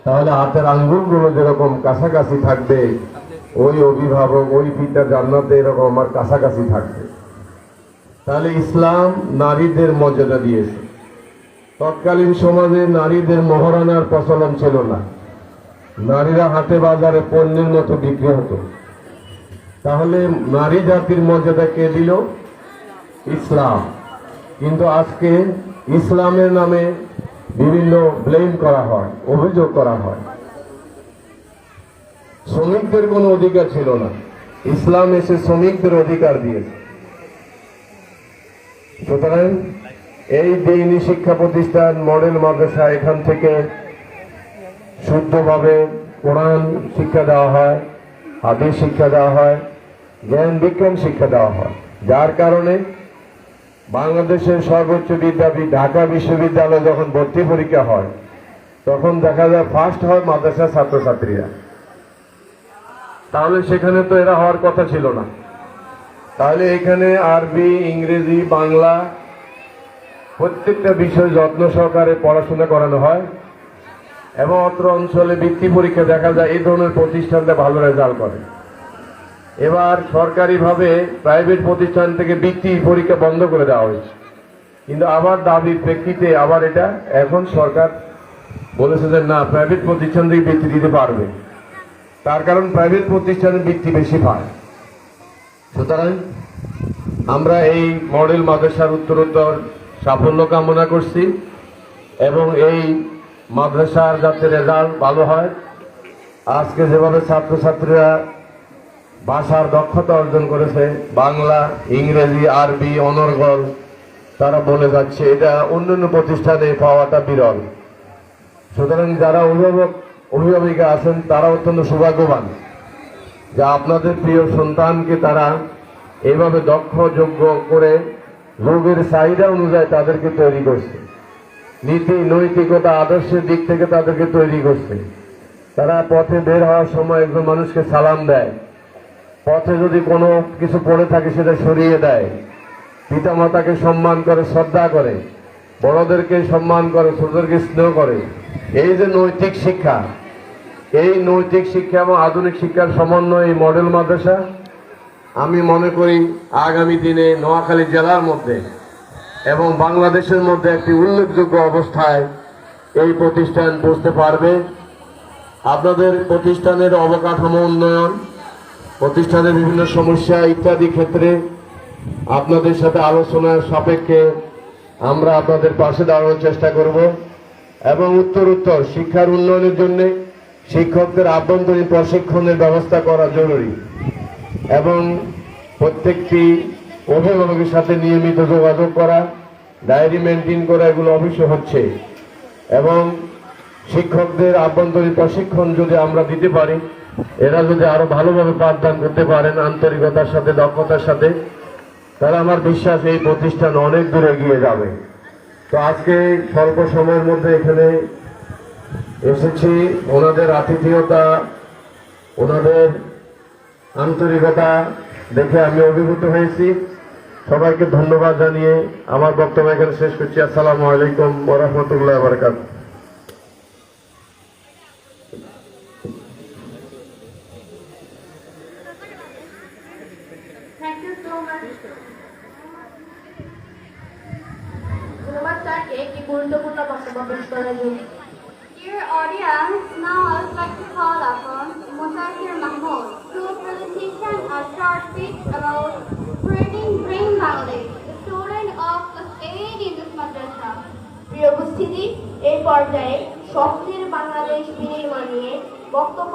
তাহলে হাতের আঙ্গুলগুলো যেরকম কাছাকাছি থাকবে, ওই অভিভাবক ওই পিতা জান্নাতে এরকম আমার কাছাকাছি থাকবে। তাহলে ইসলাম নারীদের মর্যাদা দিয়েছে। তৎকালীন সমাজে নারীদের মহারানার প্রচলন ছিল না, নারীরা হাটে বাজারে পণ্যের মতো বিক্রি হতো। তাহলে নারী জাতির মর্যাদা কে দিল? ইসলাম। কিন্তু আজকে ইসলামের নামে বিভিন্ন ব্লেম করা হয়, অভিযোগ করা হয়। শ্রমিকদের কোনো অধিকার ছিল না, ইসলাম এসে শ্রমিকদের অধিকার দিয়েছে। সুতরাং এই দ্বীনি শিক্ষা প্রতিষ্ঠান মডেল মাদ্রাসা, এখান থেকে শুদ্ধভাবে কোরআন শিক্ষা দেওয়া হয়, হাদিস শিক্ষা দেওয়া হয়, জ্ঞান বিজ্ঞান শিক্ষা দেওয়া হয়। যার কারণে বাংলাদেশের সর্বোচ্চ বিদ্যাপীঠ ঢাকা বিশ্ববিদ্যালয়ে যখন ভর্তি পরীক্ষা হয়, তখন দেখা যায় ফার্স্ট হয় মাদ্রাসার ছাত্রছাত্রীরা। তাহলে সেখানে তো এরা হওয়ার কথা ছিল না। তাহলে এখানে আরবি, ইংরেজি, বাংলা প্রত্যেকটা বিষয় যত্ন সহকারে পড়াশোনা করানো হয় এবং অত্র অঞ্চলে বৃত্তি পরীক্ষা দেখা যায় এই ধরনের প্রতিষ্ঠানটা ভালো রেজাল্ট করে। এবার সরকারিভাবে প্রাইভেট প্রতিষ্ঠান থেকে বৃত্তি পরীক্ষা বন্ধ করে দেওয়া হয়েছে, কিন্তু আবার দাবির প্রেক্ষিতে আবার এটা এখন সরকার বলেছে যে না, প্রাইভেট প্রতিষ্ঠান থেকে বৃত্তি দিতে পারবে। তার কারণ প্রাইভেট প্রতিষ্ঠানের বৃত্তি বেশি পায়। সুতরাং আমরা এই মডেল মাদ্রাসার উত্তরোত্তর সাফল্য কামনা করছি এবং এই মাদ্রাসার যাতে রেজাল্ট ভালো হয়। আজকে যেভাবে ছাত্রছাত্রীরা ভাষার দক্ষতা অর্জন করেছে, বাংলা, ইংরেজি, আরবি অনর্গল তারা বলে যাচ্ছে, এটা অন্যান্য প্রতিষ্ঠানে পাওয়াটা বিরল। সুতরাং যারা অভিভাবিকা আছেন তারা অত্যন্ত সৌভাগ্যবান যে আপনাদের প্রিয় সন্তানকে তারা এইভাবে দক্ষ যোগ্য করে যুগের চাহিদা অনুযায়ী তাদেরকে তৈরি করছে, নীতি নৈতিকতা আদর্শের দিক থেকে তাদেরকে তৈরি করছে। তারা পথে বের হওয়ার সময় একজন মানুষকে সালাম দেয়, পথে যদি কোনো কিছু পড়ে থাকে সেটা সরিয়ে দেয়, পিতামাতাকে সম্মান করে, শ্রদ্ধা করে, বড়দেরকে সম্মান করে, ছোটদেরকে স্নেহ করে। এই যে নৈতিক শিক্ষা, এই নৈতিক শিক্ষা এবং আধুনিক শিক্ষার সমন্বয় এই মডেল মাদ্রাসা, আমি মনে করি আগামী দিনে নোয়াখালী জেলার মধ্যে এবং বাংলাদেশের মধ্যে একটি উল্লেখযোগ্য অবস্থায় এই প্রতিষ্ঠান পৌঁছতে পারবে। আপনাদের প্রতিষ্ঠানের অবকাঠামো উন্নয়ন, প্রতিষ্ঠানের বিভিন্ন সমস্যা ইত্যাদি ক্ষেত্রে আপনাদের সাথে আলোচনার সাপেক্ষে আমরা আপনাদের পাশে দাঁড়ানোর চেষ্টা করব এবং উত্তরোত্তর শিক্ষার উন্নয়নের জন্য শিক্ষকদের আভ্যন্তরীণ প্রশিক্ষণের ব্যবস্থা করা জরুরি এবং প্রত্যেকটি অভিভাবকের সাথে নিয়মিত যোগাযোগ করা, ডায়েরি মেনটেন করা, এগুলো অবশ্যই হচ্ছে। এবং শিক্ষকদের আভ্যন্তরীণ প্রশিক্ষণ যদি আমরা দিতে পারি, এরা যদি আরো ভালোভাবে পাঠদান করতে পারেন আন্তরিকতার সাথে, দক্ষতার সাথে, তাহলে আমার বিশ্বাস এই প্রতিষ্ঠান অনেক দূর এগিয়ে যাবে। তো আজকে স্বল্প সময়ের মধ্যে এখানে এসেছি, ওনাদের আতিথেয়তা, ওনাদের আন্তরিকতা দেখে আমি অভিভূত হয়েছি। সবাইকে ধন্যবাদ জানিয়ে আমার বক্তব্য এখানে শেষ করছি। আসসালামু আলাইকুম ওয়া রাহমাতুল্লাহি ওয়া বারাকাতুহু। Dear audience, now I would like to call upon Musafir Mahmood to presentation a short speech about spreading Bring Bangladesh, the student of class 8 in this madrasa. প্রিয় উপস্থিতি, এই পর্যায়ে স্বপ্নের বাংলাদেশ বিনির্মাণ নিয়ে বক্তব্য